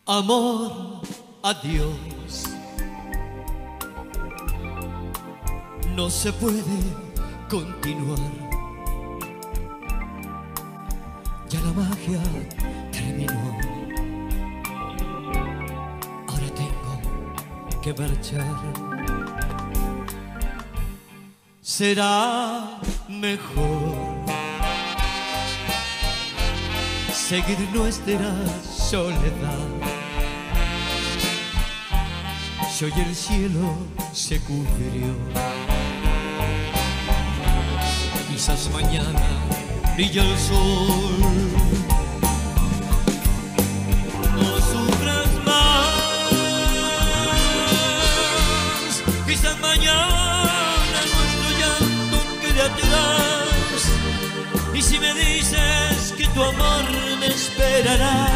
Amor, adiós. No se puede continuar. Ya la magia terminó. Ahora tengo que marchar. Será mejor seguir nuestra soledad. Si hoy el cielo se cubrió, quizás mañana brilla el sol. No sufras más, quizás mañana nuestro llanto quede atrás. Y si me dices que tu amor me esperará,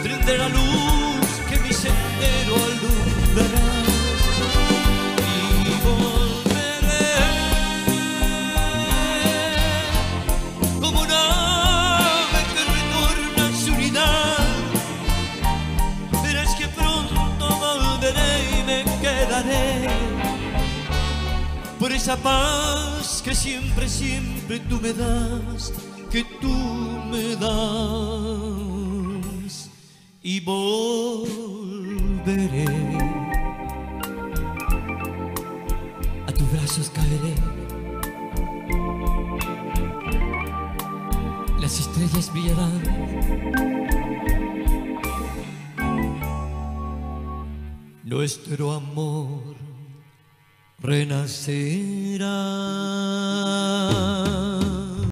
prende la luz que mi sendero alumbrará. Y volveré como un ave que retorna a su unidad. Pero es que pronto volveré y me quedaré por esa paz que siempre, siempre tú me das, que tú me das. Y volveré, a tus brazos caeré, las estrellas brillarán. Nuestro amor renacerá.